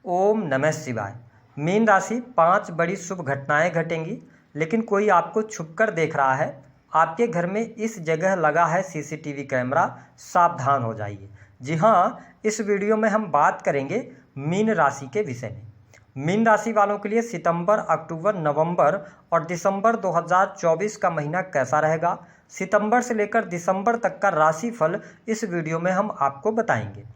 ओम नमः शिवाय। मीन राशि 5 बड़ी शुभ घटनाएं घटेंगी, लेकिन कोई आपको छुपकर देख रहा है। आपके घर में इस जगह लगा है सीसीटीवी कैमरा, सावधान हो जाइए। जी हाँ, इस वीडियो में हम बात करेंगे मीन राशि के विषय में। मीन राशि वालों के लिए सितंबर, अक्टूबर, नवंबर और दिसंबर 2024 का महीना कैसा रहेगा, सितंबर से लेकर दिसंबर तक का राशिफल इस वीडियो में हम आपको बताएंगे।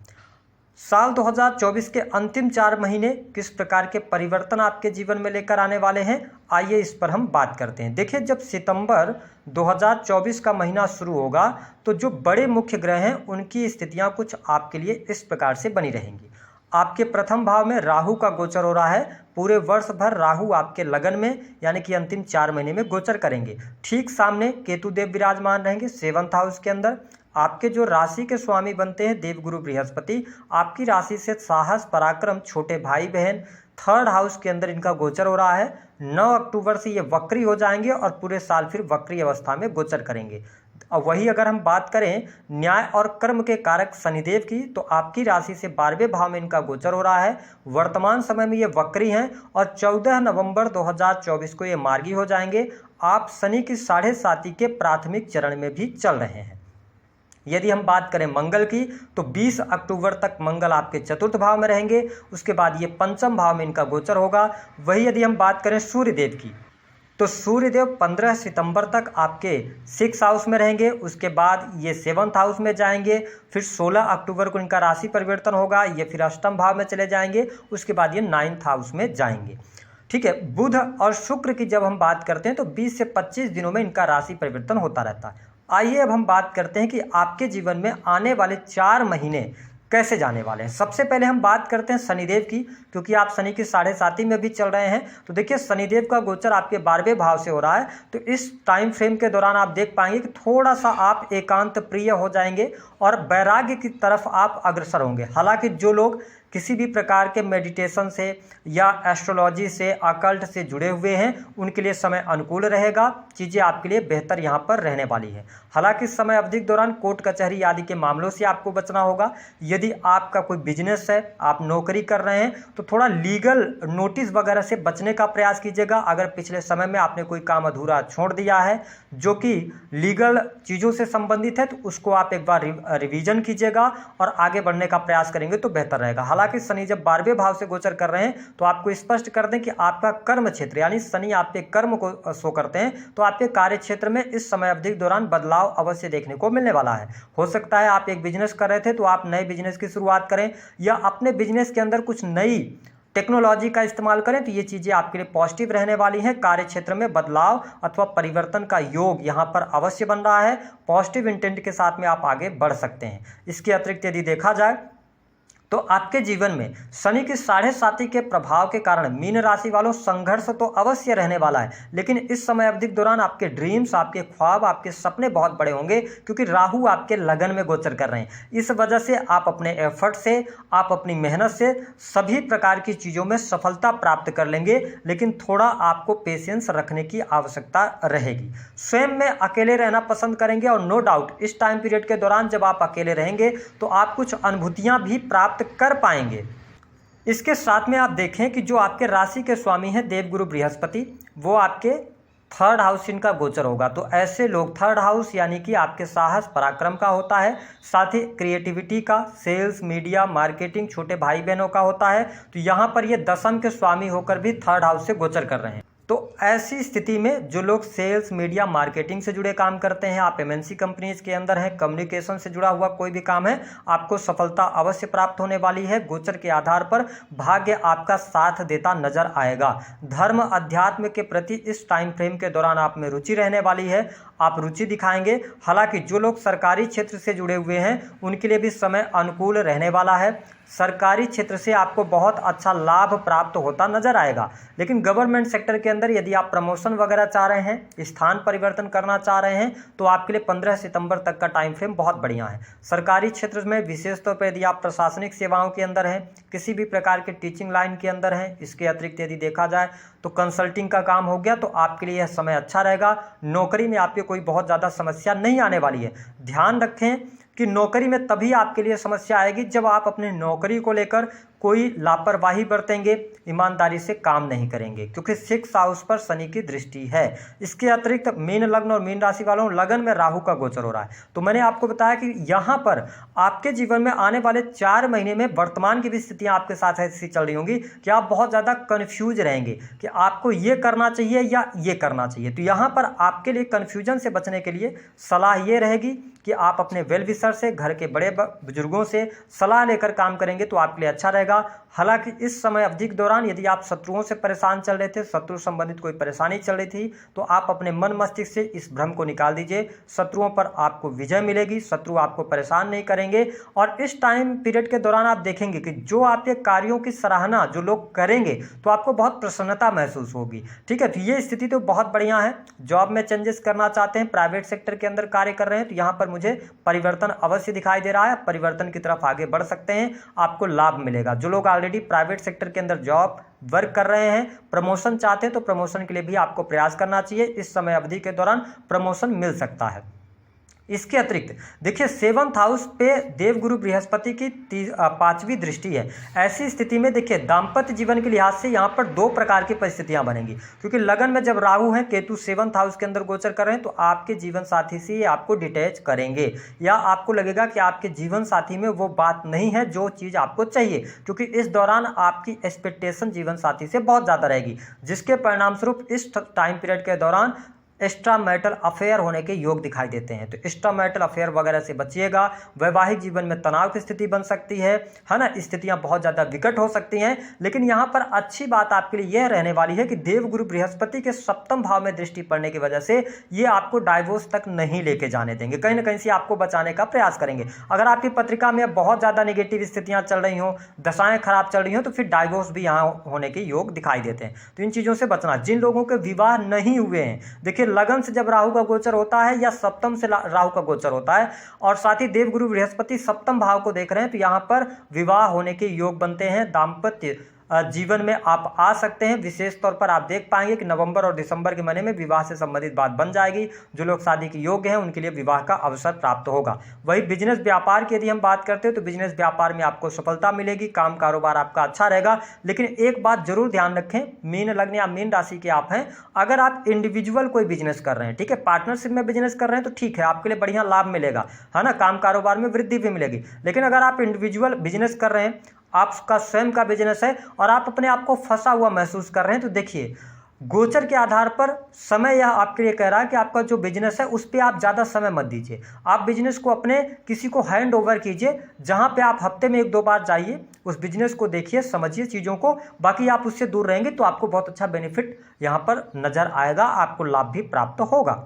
साल 2024 के अंतिम 4 महीने किस प्रकार के परिवर्तन आपके जीवन में लेकर आने वाले हैं, आइए इस पर हम बात करते हैं। देखिए, जब सितंबर 2024 का महीना शुरू होगा तो जो बड़े मुख्य ग्रह हैं उनकी स्थितियां कुछ आपके लिए इस प्रकार से बनी रहेंगी। आपके प्रथम भाव में राहु का गोचर हो रहा है। पूरे वर्ष भर राहु आपके लगन में यानी कि अंतिम 4 महीने में गोचर करेंगे। ठीक सामने केतु देव विराजमान रहेंगे 7th हाउस के अंदर। आपके जो राशि के स्वामी बनते हैं देवगुरु बृहस्पति, आपकी राशि से साहस, पराक्रम, छोटे भाई बहन, 3rd हाउस के अंदर इनका गोचर हो रहा है। 9 अक्टूबर से ये वक्री हो जाएंगे और पूरे साल फिर वक्री अवस्था में गोचर करेंगे। अब वही अगर हम बात करें न्याय और कर्म के कारक शनिदेव की, तो आपकी राशि से 12वें भाव में इनका गोचर हो रहा है। वर्तमान समय में ये वक्री हैं और 14 नवंबर 2024 को ये मार्गी हो जाएंगे। आप शनि की 7.5 के प्राथमिक चरण में भी चल रहे हैं। यदि हम बात करें मंगल की, तो 20 अक्टूबर तक मंगल आपके 4th भाव में रहेंगे। उसके बाद ये 5th भाव में इनका गोचर होगा। वही यदि हम बात करें सूर्यदेव की, तो सूर्यदेव 15 सितंबर तक आपके 6th हाउस में रहेंगे। उसके बाद ये 7th हाउस में जाएंगे। फिर 16 अक्टूबर को इनका राशि परिवर्तन होगा, ये फिर 8th भाव में चले जाएंगे। उसके बाद ये 9th हाउस में जाएंगे। ठीक है, बुध और शुक्र की जब हम बात करते हैं तो 20 से 25 दिनों में इनका राशि परिवर्तन होता रहता है। आइए अब हम बात करते हैं कि आपके जीवन में आने वाले 4 महीने कैसे जाने वाले हैं। सबसे पहले हम बात करते हैं शनिदेव की, क्योंकि आप शनि की 7.5 में भी चल रहे हैं। तो देखिए, शनिदेव का गोचर आपके 12वें भाव से हो रहा है। तो इस टाइम फ्रेम के दौरान आप देख पाएंगे कि थोड़ा सा आप एकांत प्रिय हो जाएंगे और वैराग्य की तरफ आप अग्रसर होंगे। हालांकि जो लोग किसी भी प्रकार के मेडिटेशन से या एस्ट्रोलॉजी से, अकल्ट से जुड़े हुए हैं, उनके लिए समय अनुकूल रहेगा। चीज़ें आपके लिए बेहतर यहाँ पर रहने वाली है। हालांकि इस समय अवधि के दौरान कोर्ट कचहरी आदि के मामलों से आपको बचना होगा। यदि आपका कोई बिजनेस है, आप नौकरी कर रहे हैं, तो थोड़ा लीगल नोटिस वगैरह से बचने का प्रयास कीजिएगा। अगर पिछले समय में आपने कोई काम अधूरा छोड़ दिया है जो कि लीगल चीज़ों से संबंधित है, तो उसको आप एक बार रिवीजन कीजिएगा और आगे बढ़ने का प्रयास करेंगे तो बेहतर रहेगा। हालांकि शनि जब 12वें भाव से गोचर कर रहे हैं तो आपको स्पष्ट कर दें कि आपका कर्म क्षेत्र यानी शनि आपके कर्म को शो करते हैं, तो आपके कार्य क्षेत्र में इस समय अवधि के दौरान बदलाव अवश्य देखने को मिलने वाला है। हो सकता है आप एक बिजनेस कर रहे थे तो आप नए बिजनेस की शुरुआत करें या अपने बिजनेस के अंदर कुछ नई टेक्नोलॉजी का इस्तेमाल करें, तो ये चीज़ें आपके लिए पॉजिटिव रहने वाली हैं। कार्य क्षेत्र में बदलाव अथवा परिवर्तन का योग यहाँ पर अवश्य बन रहा है। पॉजिटिव इंटेंट के साथ में आप आगे बढ़ सकते हैं। इसके अतिरिक्त यदि देखा जाए तो आपके जीवन में शनि की 7.5 के प्रभाव के कारण मीन राशि वालों संघर्ष तो अवश्य रहने वाला है, लेकिन इस समय अवधि के दौरान आपके ड्रीम्स, आपके ख्वाब, आपके सपने बहुत बड़े होंगे, क्योंकि राहु आपके लगन में गोचर कर रहे हैं। इस वजह से आप अपने एफर्ट से, आप अपनी मेहनत से सभी प्रकार की चीज़ों में सफलता प्राप्त कर लेंगे, लेकिन थोड़ा आपको पेशेंस रखने की आवश्यकता रहेगी। स्वयं में अकेले रहना पसंद करेंगे और नो डाउट इस टाइम पीरियड के दौरान जब आप अकेले रहेंगे तो आप कुछ अनुभूतियाँ भी प्राप्त कर पाएंगे। इसके साथ में आप देखें कि जो आपके राशि के स्वामी हैं देवगुरु बृहस्पति, वो आपके 3rd हाउस इनका गोचर होगा। तो ऐसे लोग 3rd हाउस यानी कि आपके साहस, पराक्रम का होता है, साथ ही क्रिएटिविटी का, सेल्स, मीडिया, मार्केटिंग, छोटे भाई बहनों का होता है। तो यहाँ पर ये 10th के स्वामी होकर भी 3rd हाउस से गोचर कर रहे हैं। तो ऐसी स्थिति में जो लोग सेल्स, मीडिया, मार्केटिंग से जुड़े काम करते हैं, आप एमएनसी कंपनीज के अंदर हैं, कम्युनिकेशन से जुड़ा हुआ कोई भी काम है, आपको सफलता अवश्य प्राप्त होने वाली है। गोचर के आधार पर भाग्य आपका साथ देता नजर आएगा। धर्म, अध्यात्म के प्रति इस टाइम फ्रेम के दौरान आप में रुचि रहने वाली है, आप रुचि दिखाएंगे। हालांकि जो लोग सरकारी क्षेत्र से जुड़े हुए हैं उनके लिए भी समय अनुकूल रहने वाला है। सरकारी क्षेत्र से आपको बहुत अच्छा लाभ प्राप्त होता नजर आएगा। लेकिन गवर्नमेंट सेक्टर के अंदर यदि आप प्रमोशन वगैरह चाह रहे हैं, स्थान परिवर्तन करना चाह रहे हैं, तो आपके लिए 15 सितंबर तक का टाइम फ्रेम बहुत बढ़िया है। सरकारी क्षेत्र में विशेष तौर पर यदि आप प्रशासनिक सेवाओं के अंदर हैं, किसी भी प्रकार के टीचिंग लाइन के अंदर हैं, इसके अतिरिक्त यदि देखा जाए तो कंसल्टिंग का काम हो गया, तो आपके लिए यह समय अच्छा रहेगा। नौकरी में आपके कोई बहुत ज़्यादा समस्या नहीं आने वाली है। ध्यान रखें कि नौकरी में तभी आपके लिए समस्या आएगी जब आप अपनी नौकरी को लेकर कोई लापरवाही बरतेंगे, ईमानदारी से काम नहीं करेंगे, क्योंकि 6th हाउस पर शनि की दृष्टि है। इसके अतिरिक्त मीन लग्न और मीन राशि वालों, लगन में राहु का गोचर हो रहा है। तो मैंने आपको बताया कि यहाँ पर आपके जीवन में आने वाले 4 महीने में वर्तमान की भी स्थितियाँ आपके साथ ऐसी चल रही होंगी कि आप बहुत ज़्यादा कन्फ्यूज रहेंगे कि आपको ये करना चाहिए या ये करना चाहिए। तो यहाँ पर आपके लिए कन्फ्यूजन से बचने के लिए सलाह ये रहेगी कि आप अपने वेल विशर से, घर के बड़े बुजुर्गों से सलाह लेकर काम करेंगे तो आपके लिए अच्छा रहेगा। हालांकि इस समय अवधि के दौरान यदि आप शत्रुओं से परेशान चल रहे थे, शत्रु संबंधित कोई परेशानी चल रही थी, तो आप अपने मन मस्तिष्क से इस भ्रम को निकाल दीजिए। शत्रुओं पर आपको विजय मिलेगी, शत्रु आपको परेशान नहीं करेंगे। और इस टाइम पीरियड के दौरान आप देखेंगे कि जो आपके कार्यों की सराहना जो लोग करेंगे तो आपको बहुत प्रसन्नता महसूस होगी। ठीक है, तो ये स्थिति तो बहुत बढ़िया है। जॉब में चेंजेस करना चाहते हैं, प्राइवेट सेक्टर के अंदर कार्य कर रहे हैं, तो यहाँ पर मुझे परिवर्तन अवश्य दिखाई दे रहा है। परिवर्तन की तरफ आगे बढ़ सकते हैं, आपको लाभ मिलेगा। जो लोग ऑलरेडी प्राइवेट सेक्टर के अंदर जॉब वर्क कर रहे हैं, प्रमोशन चाहते हैं, तो प्रमोशन के लिए भी आपको प्रयास करना चाहिए। इस समय अवधि के दौरान प्रमोशन मिल सकता है। इसके अतिरिक्त देखिए 7th हाउस पे देवगुरु बृहस्पति की 5वीं दृष्टि है। ऐसी स्थिति में देखिए दाम्पत्य जीवन के लिहाज से यहाँ पर 2 प्रकार की परिस्थितियाँ बनेंगी, क्योंकि लगन में जब राहु है, केतु 7th हाउस के अंदर गोचर कर रहे हैं, तो आपके जीवन साथी से आपको डिटैच करेंगे या आपको लगेगा कि आपके जीवन साथी में वो बात नहीं है जो चीज़ आपको चाहिए, क्योंकि इस दौरान आपकी एक्सपेक्टेशन जीवन साथी से बहुत ज़्यादा रहेगी, जिसके परिणाम स्वरूप इस टाइम पीरियड के दौरान एक्स्ट्रा मैरिटल अफेयर होने के योग दिखाई देते हैं। तो एक्स्ट्रा मैरिटल अफेयर वगैरह से बचिएगा। वैवाहिक जीवन में तनाव की स्थिति बन सकती है ना, स्थितियां बहुत ज़्यादा विकट हो सकती हैं। लेकिन यहाँ पर अच्छी बात आपके लिए यह रहने वाली है कि देवगुरु बृहस्पति के 7th भाव में दृष्टि पड़ने की वजह से ये आपको डाइवोर्स तक नहीं लेके जाने देंगे, कहीं ना कहीं से आपको बचाने का प्रयास करेंगे। अगर आपकी पत्रिका में बहुत ज़्यादा नेगेटिव स्थितियाँ चल रही हों, दशाएँ खराब चल रही हों, तो फिर डाइवोर्स भी यहाँ होने के योग दिखाई देते हैं। तो इन चीज़ों से बचना। जिन लोगों के विवाह नहीं हुए हैं, देखिए लगन से जब राहु का गोचर होता है या सप्तम से राहु का गोचर होता है और साथ ही देवगुरु बृहस्पति 7th भाव को देख रहे हैं, तो यहां पर विवाह होने के योग बनते हैं। दाम्पत्य जीवन में आप आ सकते हैं। विशेष तौर पर आप देख पाएंगे कि नवंबर और दिसंबर के महीने में विवाह से संबंधित बात बन जाएगी। जो लोग शादी के योग्य हैं उनके लिए विवाह का अवसर प्राप्त होगा। वही बिजनेस व्यापार की यदि हम बात करते हैं तो बिजनेस व्यापार में आपको सफलता मिलेगी, काम कारोबार आपका अच्छा रहेगा। लेकिन एक बात जरूर ध्यान रखें, मीन लग्न या मीन राशि के आप हैं, अगर आप इंडिविजुअल कोई बिजनेस कर रहे हैं, ठीक है, पार्टनरशिप में बिजनेस कर रहे हैं, तो ठीक है, आपके लिए बढ़िया लाभ मिलेगा, है ना, काम कारोबार में वृद्धि भी मिलेगी। लेकिन अगर आप इंडिविजुअल बिजनेस कर रहे हैं, आपका स्वयं का बिजनेस है और आप अपने आप को फंसा हुआ महसूस कर रहे हैं, तो देखिए गोचर के आधार पर समय यह आपके लिए कह रहा है कि आपका जो बिजनेस है उस पर आप ज़्यादा समय मत दीजिए। आप बिजनेस को अपने किसी को हैंड ओवर कीजिए, जहां पे आप हफ्ते में 1-2 बार जाइए, उस बिजनेस को देखिए, समझिए चीज़ों को। बाकी आप उससे दूर रहेंगे तो आपको बहुत अच्छा बेनिफिट यहां पर नजर आएगा, आपको लाभ भी प्राप्त होगा।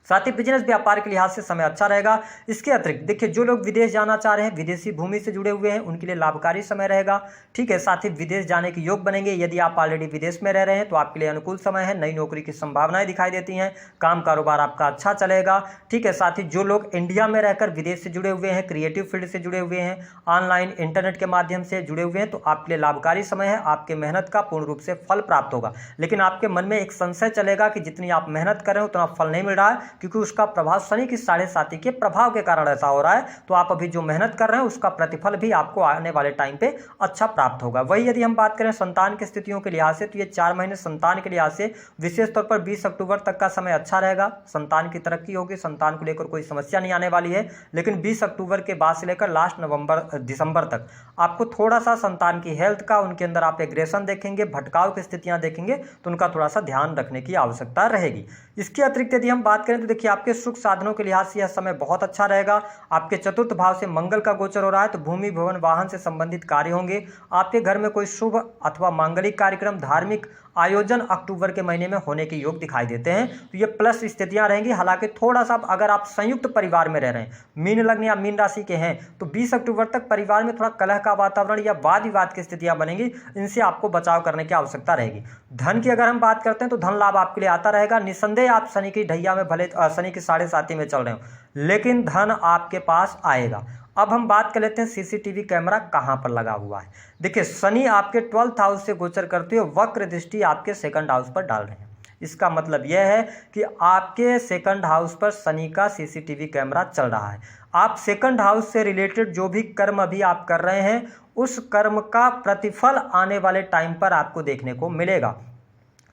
साथ ही बिजनेस व्यापार के लिहाज से समय अच्छा रहेगा। इसके अतिरिक्त देखिए जो लोग विदेश जाना चाह रहे हैं, विदेशी भूमि से जुड़े हुए हैं, उनके लिए लाभकारी समय रहेगा। ठीक है, साथ ही विदेश जाने के योग बनेंगे। यदि आप ऑलरेडी विदेश में रह रहे हैं तो आपके लिए अनुकूल समय है। नई नौकरी की संभावनाएं दिखाई देती हैं, काम कारोबार आपका अच्छा चलेगा। ठीक है, साथ ही जो लोग इंडिया में रहकर विदेश से जुड़े हुए हैं, क्रिएटिव फील्ड से जुड़े हुए हैं, ऑनलाइन इंटरनेट के माध्यम से जुड़े हुए हैं, तो आपके लिए लाभकारी समय है। आपके मेहनत का पूर्ण रूप से फल प्राप्त होगा। लेकिन आपके मन में एक संशय चलेगा कि जितनी आप मेहनत कर रहे हो उतना फल नहीं मिल रहा है, क्योंकि उसका प्रभाव शनि की 7.5 के प्रभाव के कारण ऐसा हो रहा है। तो आप अभी जो मेहनत कर रहे हैं उसका प्रतिफल भी आपको आने वाले टाइम पे अच्छा प्राप्त होगा। वही यदि हम बात करें संतान की स्थितियों के लिहाज से, तो ये 4 महीने संतान के लिहाज से विशेष तौर पर 20 अक्टूबर तक का समय अच्छा रहेगा। संतान की तरक्की होगी, संतान को लेकर कोई समस्या नहीं आने वाली है। लेकिन 20 अक्टूबर के बाद से लेकर लास्ट दिसंबर तक आपको थोड़ा सा संतान की हेल्थ का, उनके अंदर आप एग्रेशन देखेंगे, भटकाव की स्थितियां देखेंगे, तो उनका थोड़ा सा ध्यान रखने की आवश्यकता रहेगी। इसके अतिरिक्त यदि हम बात करें तो देखिए आपके सुख साधनों के लिहाज से यह समय बहुत अच्छा रहेगा। आपके 4th भाव से मंगल का गोचर हो रहा है, तो भूमि भवन वाहन से संबंधित कार्य होंगे। आपके घर में कोई शुभ अथवा मांगलिक कार्यक्रम, धार्मिक आयोजन अक्टूबर के महीने में होने के योग दिखाई देते हैं। तो ये प्लस स्थितियां रहेंगी। हालांकि थोड़ा सा अगर आप संयुक्त परिवार में रह रहे हैं, मीन लग्न या मीन राशि के हैं, तो 20 अक्टूबर तक परिवार में थोड़ा कलह का वातावरण या वाद विवाद की स्थितियां बनेंगी। इनसे आपको बचाव करने की आवश्यकता रहेगी। धन की अगर हम बात करते हैं तो धन लाभ आपके लिए आता रहेगा। निस्संदेह आप शनि की ढैया में, भले शनि की 7.5 में चल रहे हो, लेकिन धन आपके पास आएगा। अब हम बात कर लेते हैं सीसीटीवी कैमरा कहां पर लगा हुआ है। देखिए शनि आपके 12th हाउस से गोचर करते हुए वक्र दृष्टि आपके 2nd हाउस पर डाल रहे हैं। इसका मतलब यह है कि आपके सेकंड हाउस पर शनि का सीसीटीवी कैमरा चल रहा है। आप सेकंड हाउस से रिलेटेड जो भी कर्म अभी आप कर रहे हैं उस कर्म का प्रतिफल आने वाले टाइम पर आपको देखने को मिलेगा।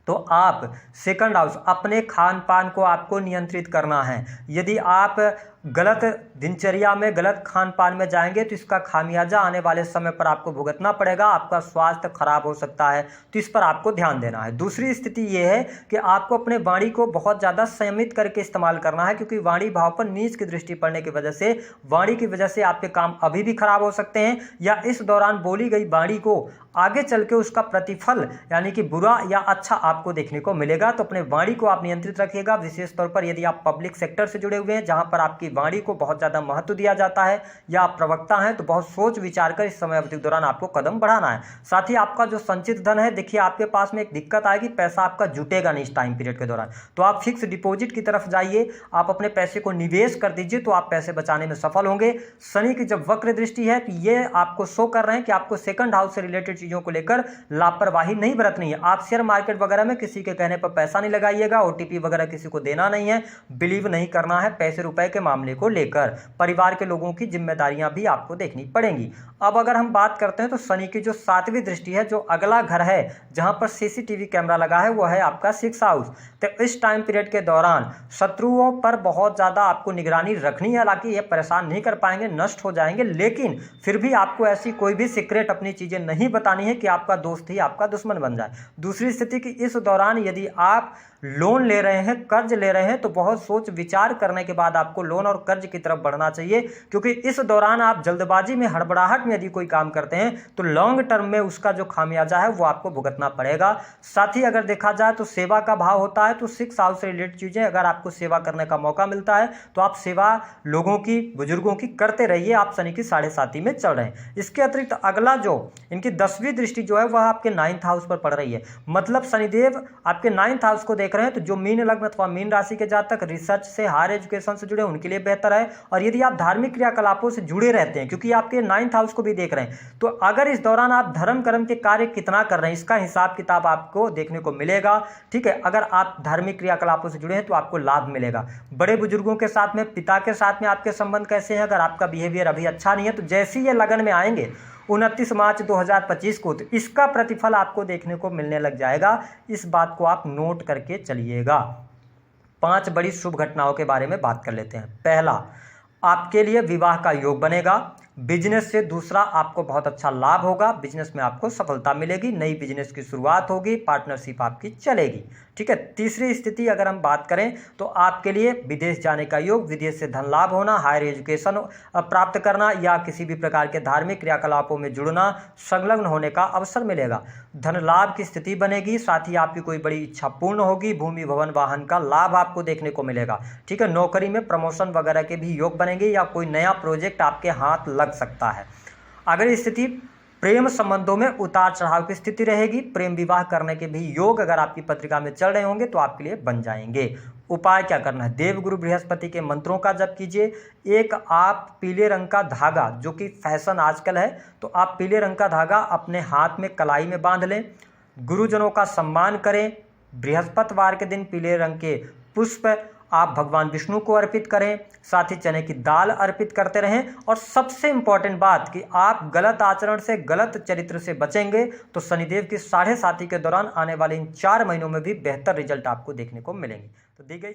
तो आप सेकंड हाउस, अपने खान पान को आपको नियंत्रित करना है। यदि आप गलत दिनचर्या में, गलत खान पान में जाएंगे तो इसका खामियाजा आने वाले समय पर आपको भुगतना पड़ेगा, आपका स्वास्थ्य खराब हो सकता है, तो इस पर आपको ध्यान देना है। दूसरी स्थिति यह है कि आपको अपने वाणी को बहुत ज़्यादा संयमित करके इस्तेमाल करना है, क्योंकि वाणी भाव पर नीच की दृष्टि पड़ने की वजह से, वाणी की वजह से आपके काम अभी भी खराब हो सकते हैं, या इस दौरान बोली गई वाणी को आगे चल के उसका प्रतिफल यानी कि बुरा या अच्छा आपको देखने को मिलेगा। तो अपने वाणी को आप नियंत्रित रखिएगा। विशेष तौर पर यदि आप पब्लिक सेक्टर से जुड़े हुए हैं, जहां पर आपकी वाणी को बहुत ज़्यादा महत्व दिया जाता है, या आप प्रवक्ता हैं, तो बहुत सोच विचार कर इस समय अवधि के दौरान आपको कदम बढ़ाना है। साथ ही आपका जो संचित धन है, देखिए आपके पास में एक दिक्कत आएगी, पैसा आपका जुटेगा नहीं इस टाइम पीरियड के दौरान। तो आप फिक्स डिपॉजिट की तरफ जाइए, आप अपने पैसे को निवेश कर दीजिए, तो आप पैसे बचाने में सफल होंगे। शनि की जब वक्र दृष्टि है तो ये आपको शो कर रहे हैं कि आपको सेकंड हाउस से रिलेटेड चीज़ों को लेकर लापरवाही नहीं बरतनी है। आप शेयर मार्केट वगैरह में किसी के कहने पर पैसा नहीं लगाइएगा, ओटीपी वगैरह किसी को देना नहीं है, बिलीव नहीं करना है पैसे रुपए के मामले को लेकर। परिवार के लोगों की जिम्मेदारियां भी आपको देखनी पड़ेंगी। अब अगर हम बात करते हैं तो शनि की जो 7वीं दृष्टि है, जो अगला घर है जहां पर सीसीटीवी कैमरा लगा है, वो है आपका 6 हाउस। तो इस टाइम पीरियड के दौरान शत्रुओं पर बहुत ज्यादा आपको निगरानी रखनी है। हालांकि ये परेशान नहीं कर पाएंगे, नष्ट हो जाएंगे, लेकिन फिर भी आपको ऐसी कोई भी सीक्रेट अपनी चीजें नहीं बतानी है कि आपका दोस्त ही आपका दुश्मन बन जाए। दूसरी स्थिति कि इस दौरान यदि आप लोन ले रहे हैं, कर्ज ले रहे हैं, तो बहुत सोच विचार करने के बाद आपको लोन और कर्ज की तरफ बढ़ना चाहिए, क्योंकि इस दौरान आप जल्दबाजी में, हड़बड़ाहट में यदि कोई काम करते हैं तो लॉन्ग टर्म में उसका जो खामियाजा है वो आपको भुगतना पड़ेगा। साथ ही अगर देखा जाए तो सेवा का भाव होता है, तो 6 हाउस से रिलेटेड चीजें अगर आपको सेवा करने का मौका मिलता है तो आप सेवा लोगों की, बुजुर्गों की करते रहिए। आप शनि की 7.5 में चल रहे हैं। इसके अतिरिक्त अगला जो इनकी 10वीं दृष्टि जो है वह आपके 9th हाउस पर पड़ रही है। मतलब शनिदेव आपके 9th हाउस को देख रहे हैं, तो जो मीन लग्न अथवा मीन राशि के जातक रिसर्च से, हायर एजुकेशन से जुड़े उनके लिए बेहतर है। और यदि आप धार्मिक क्रियाकलापों से जुड़े रहते हैं, क्योंकि आपके 9th हाउस को भी देख रहे हैं, तो अगर इस दौरान आप धर्म कर्म के कार्य कितना कर रहे हैं इसका हिसाब किताब आपको देखने को मिलेगा। ठीक है, अगर आप धार्मिक क्रियाकलापों से जुड़े हैं तो आपको लाभ मिलेगा। बड़े बुजुर्गों के साथ में, पिता के साथ में आपके संबंध कैसे हैं, अगर आपका बिहेवियर अभी अच्छा नहीं है, तो जैसे ही ये लगन में आएंगे 29 मार्च 2025 को, तो इसका प्रतिफल आपको देखने को मिलने लग जाएगा। इस बात को आप नोट करके चलिएगा। 5 बड़ी शुभ घटनाओं के बारे में बात कर लेते हैं। पहला, आपके लिए विवाह का योग बनेगा। बिजनेस से दूसरा आपको बहुत अच्छा लाभ होगा, बिजनेस में आपको सफलता मिलेगी, नई बिजनेस की शुरुआत होगी, पार्टनरशिप आपकी चलेगी। ठीक है। तीसरी स्थिति अगर हम बात करें तो आपके लिए विदेश जाने का योग, विदेश से धन लाभ होना, हायर एजुकेशन प्राप्त करना, या किसी भी प्रकार के धार्मिक क्रियाकलापों में जुड़ना, संलग्न होने का अवसर मिलेगा। धन लाभ की स्थिति बनेगी, साथ ही आपकी कोई बड़ी इच्छा पूर्ण होगी, भूमि भवन वाहन का लाभ आपको देखने को मिलेगा। ठीक है। नौकरी में प्रमोशन वगैरह के भी योग बनेंगे, या कोई नया प्रोजेक्ट आपके हाथ लग सकता है। अगर स्थिति प्रेम संबंधों में उतार चढ़ाव की स्थिति रहेगी, प्रेम विवाह करने के भी योग अगर आपकी पत्रिका में चल रहे होंगे तो आपके लिए बन जाएंगे। उपाय क्या करना है? देवगुरु बृहस्पति के मंत्रों का जप कीजिए। एक आप पीले रंग का धागा, जो कि फैशन आजकल है, तो आप पीले रंग का धागा अपने हाथ में कलाई में बांध लें। गुरुजनों का सम्मान करें। बृहस्पतिवार के दिन पीले रंग के पुष्प आप भगवान विष्णु को अर्पित करें, साथ ही चने की दाल अर्पित करते रहें। और सबसे इंपॉर्टेंट बात कि आप गलत आचरण से, गलत चरित्र से बचेंगे तो शनिदेव की 7.5 के दौरान आने वाले इन 4 महीनों में भी बेहतर रिजल्ट आपको देखने को मिलेंगे। तो दी गई